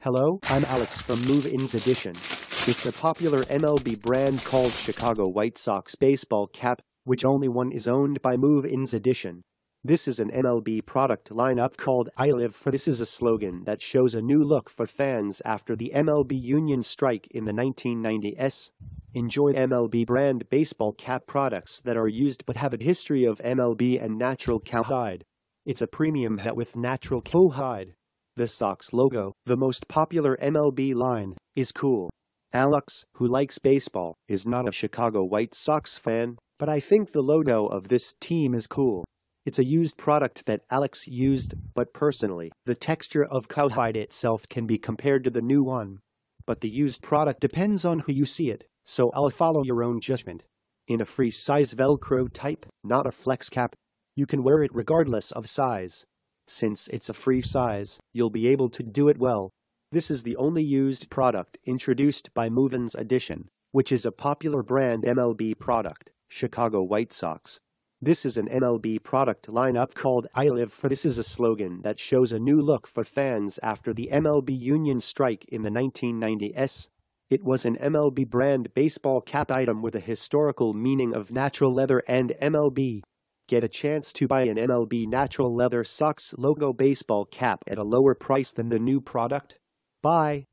Hello, I'm Alex from MovinsEdition. It's a popular MLB brand called Chicago White Sox baseball cap, which only one is owned by MovinsEdition. This is an MLB product lineup called I Live For. This is a slogan that shows a new look for fans after the MLB union strike in the 1990s. Enjoy MLB brand baseball cap products that are used but have a history of MLB and natural cowhide. It's a premium hat with natural cowhide. The Sox logo, the most popular MLB line, is cool. Alex, who likes baseball, is not a Chicago White Sox fan, but I think the logo of this team is cool. It's a used product that Alex used, but personally, the texture of cowhide itself can be compared to the new one. But the used product depends on who you see it, so I'll follow your own judgment. In a free size Velcro type, not a flex cap, you can wear it regardless of size. Since it's a free size, you'll be able to do it well. This is the only used product introduced by MovinsEdition, which is a popular brand MLB product, Chicago White Sox. This is an MLB product lineup called I Live For. This is a slogan that shows a new look for fans after the MLB union strike in the 1990s. It was an MLB brand baseball cap item with a historical meaning of natural leather and MLB. Get a chance to buy an MLB natural leather Sox logo baseball cap at a lower price than the new product. Bye.